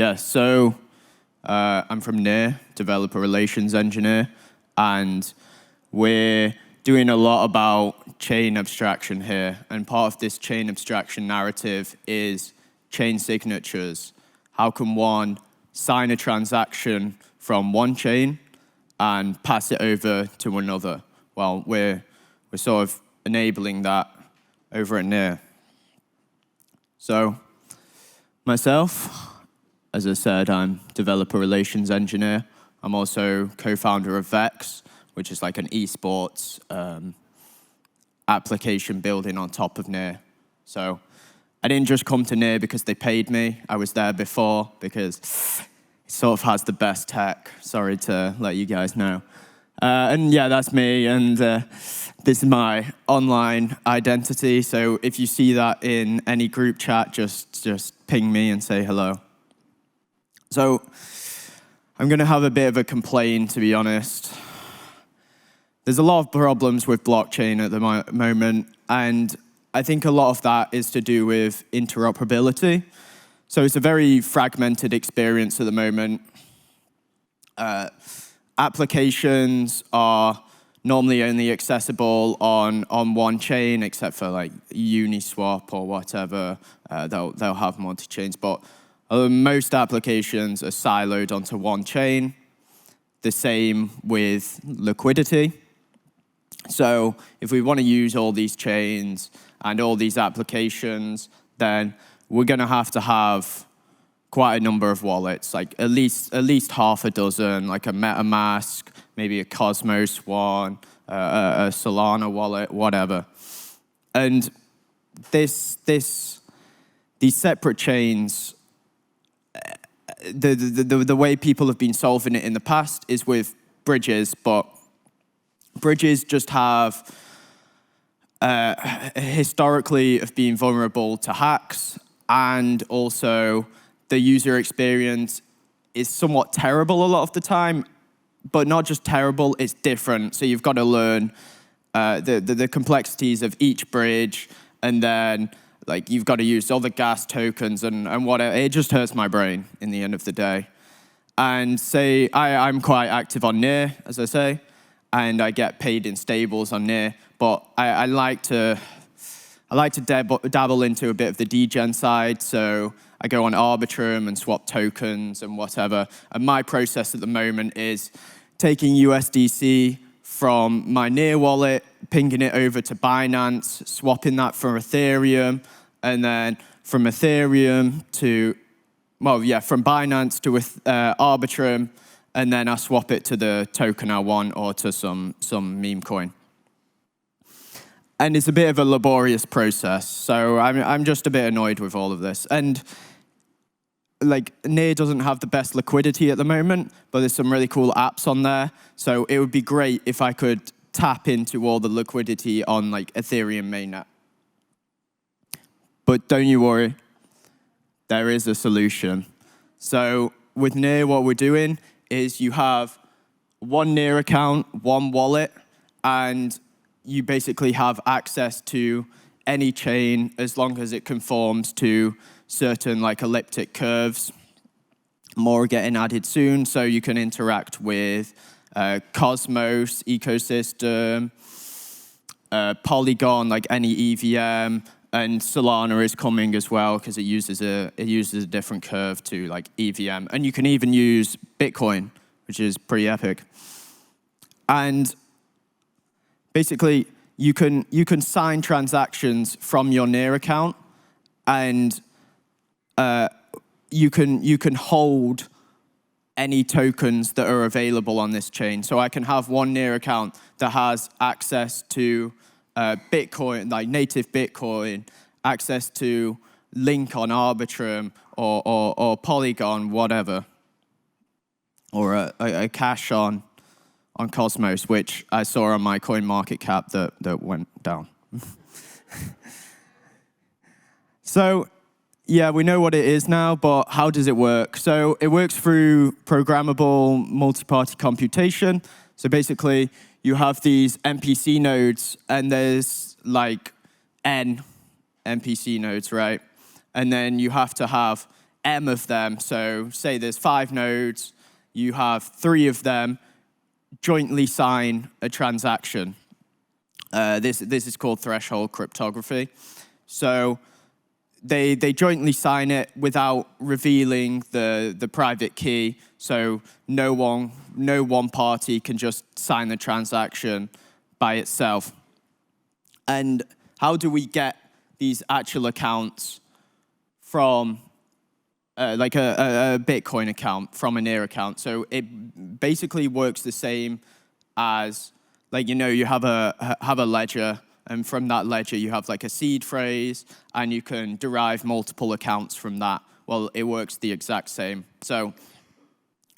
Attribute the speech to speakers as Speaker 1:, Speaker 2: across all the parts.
Speaker 1: Yeah, so I'm from NEAR, Developer Relations Engineer, and we're doing a lot about chain abstraction here. And part of this chain abstraction narrative is chain signatures. How can one sign a transaction from one chain and pass it over to another? Well, we're sort of enabling that over at NEAR. So myself, as I said, I'm Developer Relations Engineer. I'm also co-founder of Vex, which is like an esports application building on top of NEAR. So I didn't just come to NEAR because they paid me. I was there before because it sort of has the best tech. Sorry to let you guys know. And yeah, that's me, and this is my online identity. So if you see that in any group chat, just ping me and say hello. So I'm going to have a bit of a complaint, to be honest. There's a lot of problems with blockchain at the moment, and I think a lot of that is to do with interoperability. So it's a very fragmented experience at the moment. Applications are normally only accessible on one chain, except for like Uniswap or whatever. They'll have multi-chains, but most applications are siloed onto one chain. The same with liquidity. So if we want to use all these chains and all these applications, then we're going to have quite a number of wallets, like at least half a dozen, like a MetaMask, maybe a Cosmos one, a Solana wallet, whatever. And these separate chains, the way people have been solving it in the past is with bridges, but bridges just have historically have been vulnerable to hacks, and also the user experience is somewhat terrible a lot of the time, but not just terrible, it's different. So you've got to learn the complexities of each bridge, and then like you've got to use all the gas tokens and whatever. It just hurts my brain in the end of the day. And say I'm quite active on NEAR, as I say, and I get paid in stables on NEAR, but I like to dabble into a bit of the degen side. So I go on Arbitrum and swap tokens and whatever. And my process at the moment is taking USDC from my NEAR wallet, pinging it over to Binance, swapping that for Ethereum, and then from Ethereum to, from Binance to Arbitrum, and then I swap it to the token I want or to some meme coin. And it's a bit of a laborious process, so I'm just a bit annoyed with all of this. And like NEAR doesn't have the best liquidity at the moment, but there's some really cool apps on there. So it would be great if I could tap into all the liquidity on like Ethereum mainnet. But don't you worry, there is a solution. So with NEAR, what we're doing is you have one NEAR account, one wallet, and you basically have access to any chain as long as it conforms to certain like elliptic curves. More getting added soon, so you can interact with Cosmos ecosystem, Polygon, like any EVM, and Solana is coming as well because it uses a different curve to like EVM, and you can even use Bitcoin, which is pretty epic. And basically, you can sign transactions from your NEAR account, and you can hold any tokens that are available on this chain. So I can have one NEAR account that has access to Bitcoin, like native Bitcoin, access to Link on Arbitrum or Polygon, whatever, or a cash on Cosmos, which I saw on my coin market cap that went down. So yeah, we know what it is now, but how does it work? So it works through programmable multi-party computation. So basically, you have these MPC nodes, and there's like N MPC nodes, right? And then you have to have M of them. So say there's 5 nodes, you have 3 of them jointly sign a transaction. This is called threshold cryptography. So they jointly sign it without revealing the private key. So no one party can just sign the transaction by itself. And how do we get these actual accounts from like a Bitcoin account from a NEAR account? So it basically works the same as, like, you have a ledger, and from that ledger you have like a seed phrase, and you can derive multiple accounts from that. Well, it works the exact same. So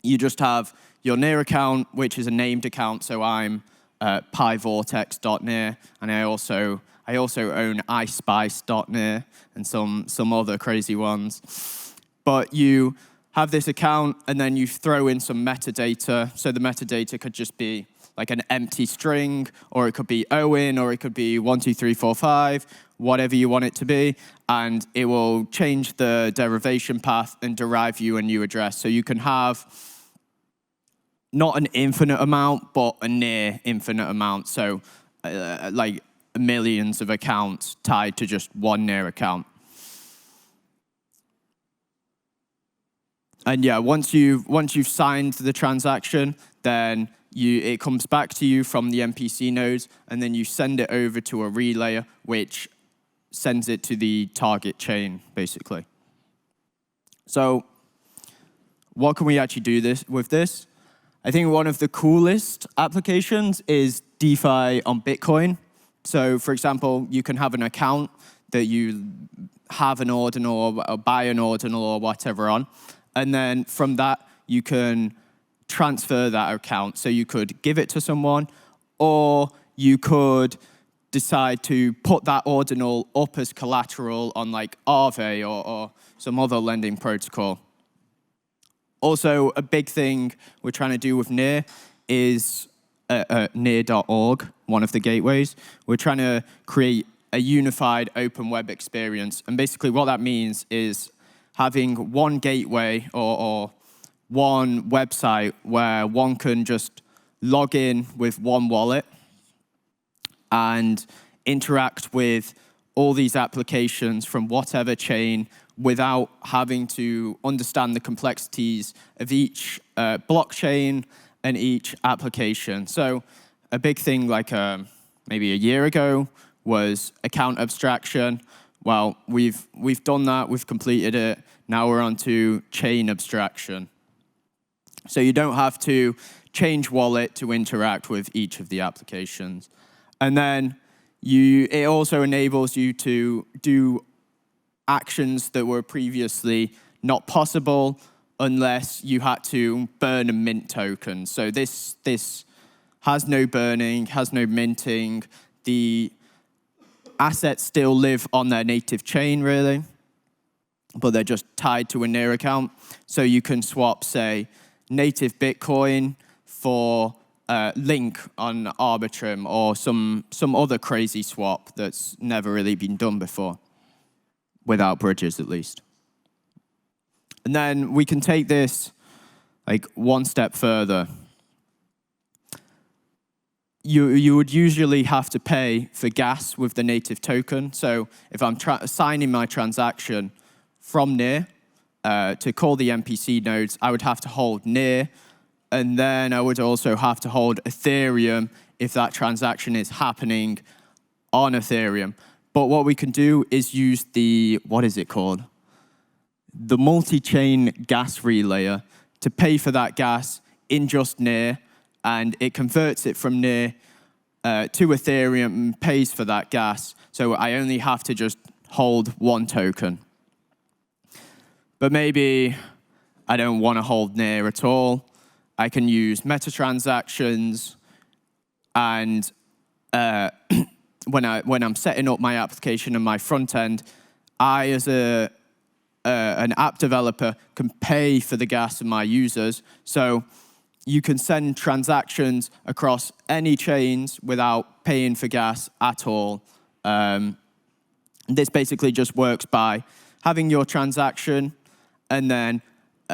Speaker 1: you just have your NEAR account, which is a named account. So I'm PyVortex.NEAR, and I also own iSpice.NEAR and some other crazy ones. But you have this account, and then you throw in some metadata. So the metadata could just be like an empty string, or it could be Owen, or it could be 1, 2, 3, 4, 5, whatever you want it to be, and it will change the derivation path and derive you a new address. So you can have not an infinite amount, but a near infinite amount. So like millions of accounts tied to just one NEAR account. And yeah, once you've signed the transaction, then it comes back to you from the MPC nodes, and then you send it over to a relayer, which sends it to the target chain, basically. So what can we actually do with this? I think one of the coolest applications is DeFi on Bitcoin. So for example, you can have an account that you have an ordinal or buy an ordinal or whatever on, and then from that you can transfer that account. So you could give it to someone, or you could decide to put that ordinal up as collateral on like Aave or some other lending protocol. Also, a big thing we're trying to do with NEAR is near.org, one of the gateways. We're trying to create a unified open web experience. And basically what that means is having one gateway or one website where one can just log in with one wallet and interact with all these applications from whatever chain without having to understand the complexities of each blockchain and each application. So a big thing like maybe a year ago was account abstraction. Well, we've done that, we've completed it. Now we're on to chain abstraction. So you don't have to change wallet to interact with each of the applications. And then it also enables you to do actions that were previously not possible unless you had to burn a mint token. So this has no burning, has no minting. The assets still live on their native chain, really, but they're just tied to a NEAR account. So you can swap, say, native Bitcoin for Link on Arbitrum or some other crazy swap that's never really been done before, without bridges at least. And then we can take this like one step further. You would usually have to pay for gas with the native token. So if I'm signing my transaction from NEAR to call the MPC nodes, I would have to hold NEAR, and then I would also have to hold Ethereum if that transaction is happening on Ethereum. But what we can do is use what is it called? The multi-chain gas relayer to pay for that gas in just NEAR, and it converts it from NEAR to Ethereum and pays for that gas. So I only have to just hold one token. But maybe I don't want to hold NEAR at all. I can use meta transactions, and when I'm setting up my application and my front end, I, as an app developer, can pay for the gas of my users. So you can send transactions across any chains without paying for gas at all. This basically just works by having your transaction and then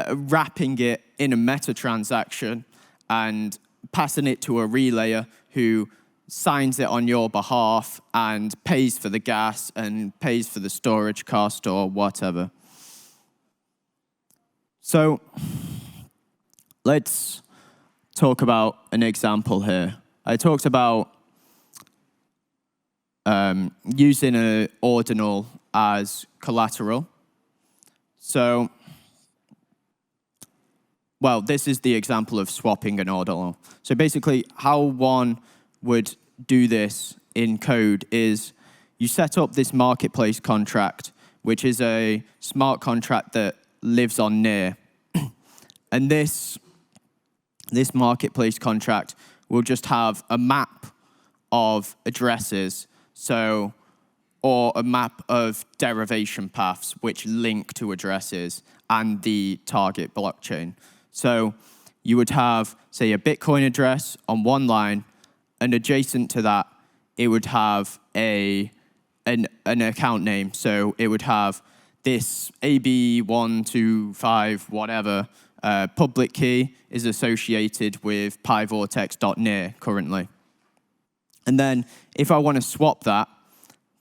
Speaker 1: wrapping it in a meta transaction and passing it to a relayer who signs it on your behalf and pays for the gas and pays for the storage cost or whatever. So let's talk about an example here. I talked about using an ordinal as collateral. So, well, this is the example of swapping an ordinal. So basically, how one would do this in code is you set up this marketplace contract, which is a smart contract that lives on near. And this marketplace contract will just have a map of addresses, so, or a map of derivation paths which link to addresses and the target blockchain. So you would have, say, a Bitcoin address on one line, and adjacent to that, it would have an account name. So it would have this AB125 whatever public key is associated with PyVortex.near currently. And then if I want to swap that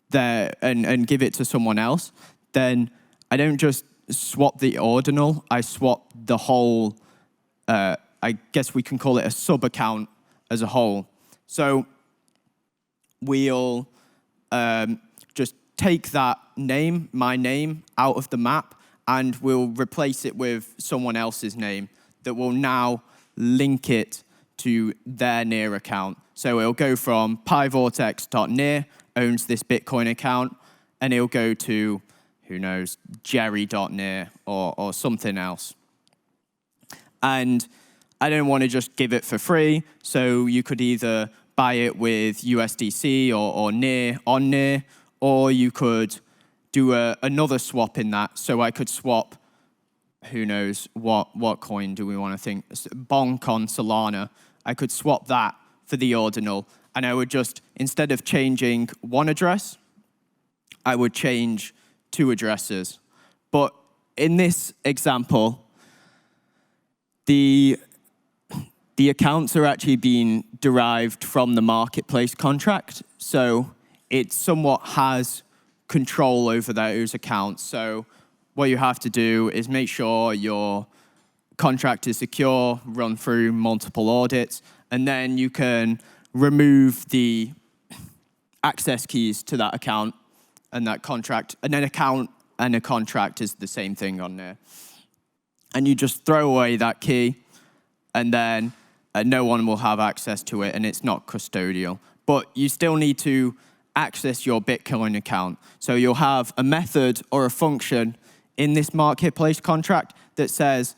Speaker 1: there and give it to someone else, then I don't just swap the ordinal, I swap the whole, I guess we can call it a sub-account as a whole. So we'll just take that name, my name, out of the map, and we'll replace it with someone else's name that will now link it to their near account. So it'll go from PyVortex.near owns this Bitcoin account, and it'll go to, who knows, Jerry.near or something else. And I don't want to just give it for free, so you could either buy it with USDC or near, on near, or you could do another swap in that. So I could swap, who knows, what coin do we want to think? Bonk on Solana. I could swap that for the ordinal, and I would just, instead of changing one address, I would change two addresses. But in this example, the accounts are actually being derived from the marketplace contract, so it somewhat has control over those accounts. So what you have to do is make sure your contract is secure, run through multiple audits, and then you can remove the access keys to that account and that contract. And an account and a contract is the same thing on there. And you just throw away that key, and then no one will have access to it, and it's not custodial. But you still need to access your Bitcoin account. So you'll have a method or a function in this marketplace contract that says,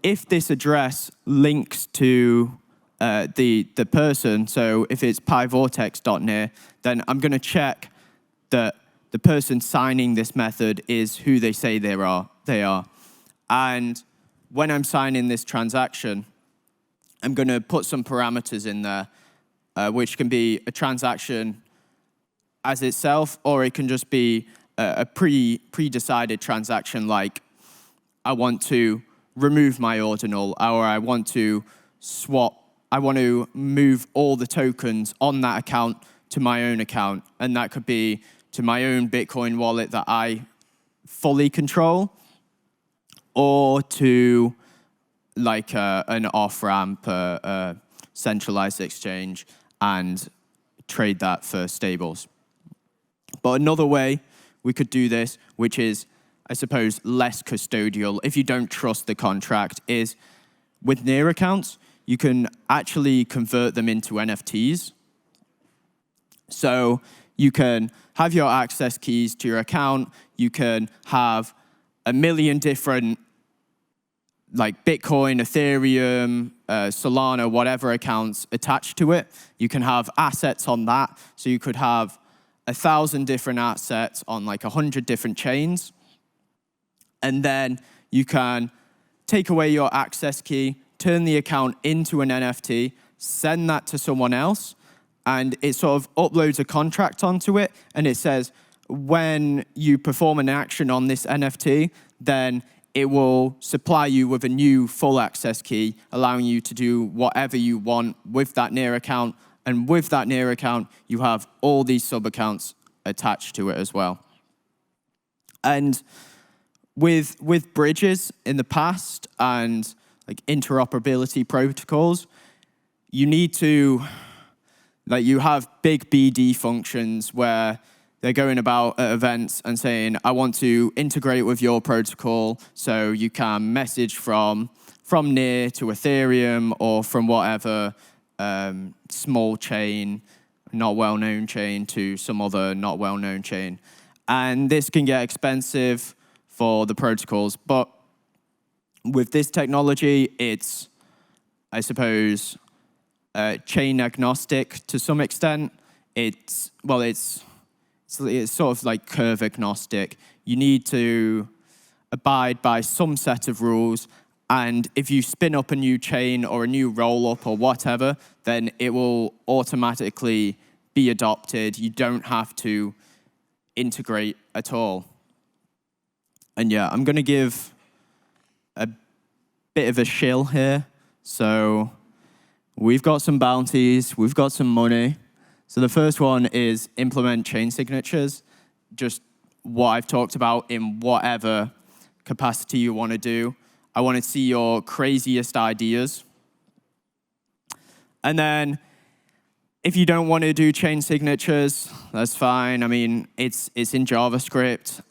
Speaker 1: if this address links to the person, so if it's PyVortex.near, then I'm going to check that the person signing this method is who they say they are. And when I'm signing this transaction, I'm going to put some parameters in there, which can be a transaction as itself, or it can just be a pre-decided transaction, like I want to remove my ordinal, or I want to move all the tokens on that account to my own account, and that could be to my own Bitcoin wallet that I fully control, or to like an off-ramp, centralized exchange, and trade that for stables. But another way we could do this, which is, I suppose, less custodial, if you don't trust the contract, is with near accounts, you can actually convert them into NFTs. So you can have your access keys to your account. You can have a million different, like Bitcoin, Ethereum, Solana, whatever accounts attached to it. You can have assets on that. So you could have 1,000 different assets on like 100 different chains. And then you can take away your access key, turn the account into an NFT, send that to someone else, and it sort of uploads a contract onto it, and it says, when you perform an action on this NFT, then it will supply you with a new full access key, allowing you to do whatever you want with that near account. And with that near account, you have all these sub-accounts attached to it as well. And with bridges in the past and like interoperability protocols, you need to, like, you have big BD functions where they're going about at events and saying, I want to integrate with your protocol so you can message from near to Ethereum or from whatever small chain, not well-known chain to some other not well-known chain. And this can get expensive for the protocols. But with this technology, it's, I suppose, chain agnostic to some extent. It's sort of like curve agnostic. You need to abide by some set of rules, and if you spin up a new chain or a new roll-up or whatever, then it will automatically be adopted. You don't have to integrate at all. And yeah, I'm going to give a bit of a shill here. So we've got some bounties, we've got some money. So the first one is implement chain signatures, just what I've talked about in whatever capacity you want to do. I want to see your craziest ideas. And then if you don't want to do chain signatures, that's fine. I mean, it's in JavaScript,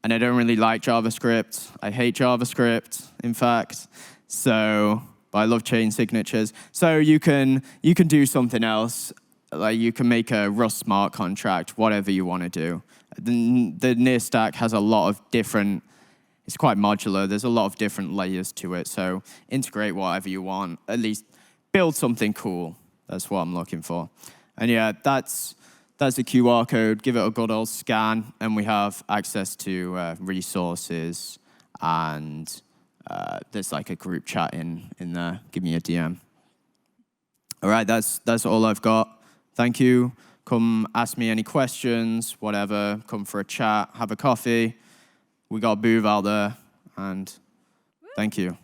Speaker 1: and I don't really like JavaScript. I hate JavaScript, in fact. So, but I love chain signatures. So you can do something else. Like you can make a Rust smart contract, whatever you want to do. The near stack has a lot of different, it's quite modular. There's a lot of different layers to it. So integrate whatever you want. At least build something cool. That's what I'm looking for. And yeah, that's the QR code. Give it a good old scan, and we have access to resources. And there's like a group chat in there. Give me a DM. All right, that's all I've got. Thank you. Come ask me any questions, whatever. Come for a chat, have a coffee. We got a booth out there, and thank you.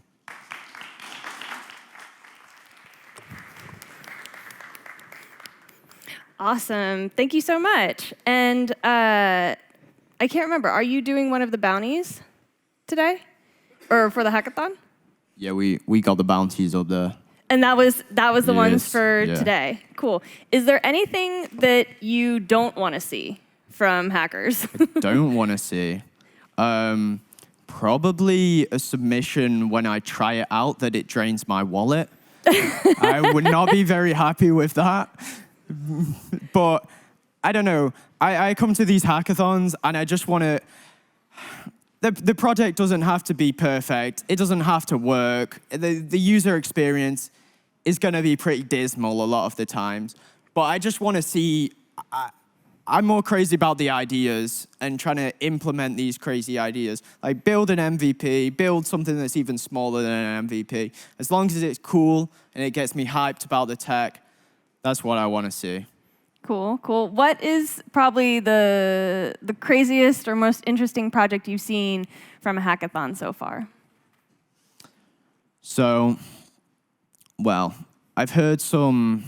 Speaker 2: Awesome. Thank you so much. And I can't remember. Are you doing one of the bounties today? Or for the hackathon?
Speaker 1: Yeah, we got the bounties up there.
Speaker 2: And that was the ones for today. Cool. Is there anything that you don't want to see from hackers?
Speaker 1: I don't want to see. Probably a submission when I try it out that it drains my wallet. I would not be very happy with that. But I don't know. I come to these hackathons and I just want to... The project doesn't have to be perfect. It doesn't have to work. The user experience is going to be pretty dismal a lot of the times. But I just want to see... I'm more crazy about the ideas and trying to implement these crazy ideas. Like build an MVP, build something that's even smaller than an MVP. As long as it's cool and it gets me hyped about the tech, that's what I want to see.
Speaker 2: Cool, cool. What is probably the craziest or most interesting project you've seen from a hackathon so far?
Speaker 1: So, well, I've heard some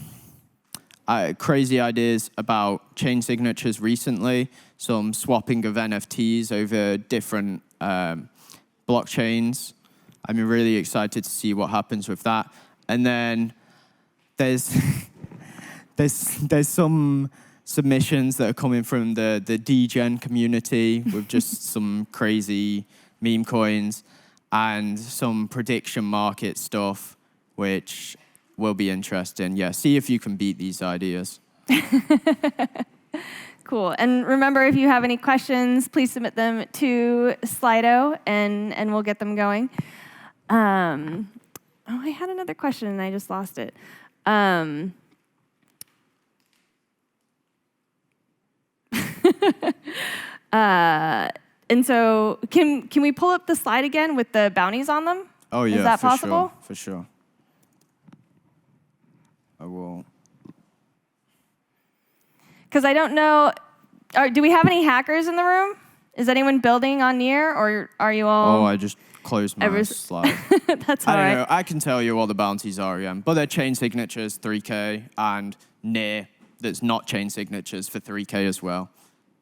Speaker 1: crazy ideas about chain signatures recently, some swapping of NFTs over different blockchains. I'm really excited to see what happens with that. And then there's there's some submissions that are coming from the degen community with just some crazy meme coins and some prediction market stuff, which will be interesting. Yeah, see if you can beat these ideas.
Speaker 2: Cool. And remember, if you have any questions, please submit them to Slido, and we'll get them going. Oh, I had another question, and I just lost it. And so, can we pull up the slide again with the bounties on them?
Speaker 1: Oh, yeah,
Speaker 2: is that possible?
Speaker 1: For sure. I will.
Speaker 2: Because I don't know, do we have any hackers in the room? Is anyone building on Near, or are you all?
Speaker 1: Oh, I just closed my slide.
Speaker 2: That's all
Speaker 1: I don't
Speaker 2: right.
Speaker 1: know. I can tell you what the bounties are, yeah. But they're chain signatures, 3K, and Near, that's not chain signatures for 3K as well.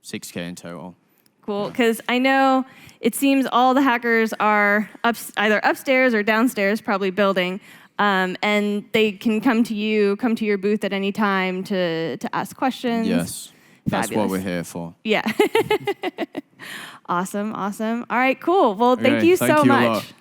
Speaker 1: 6K in total.
Speaker 2: Cool, because I know it seems all the hackers are either upstairs or downstairs, probably building, and they can come to your booth at any time to ask questions.
Speaker 1: Yes, that's
Speaker 2: Fabulous.
Speaker 1: what we're here for.
Speaker 2: Yeah. Awesome. All right, cool. Well, thank
Speaker 1: Okay,
Speaker 2: you
Speaker 1: thank
Speaker 2: so
Speaker 1: you a
Speaker 2: much.
Speaker 1: lot.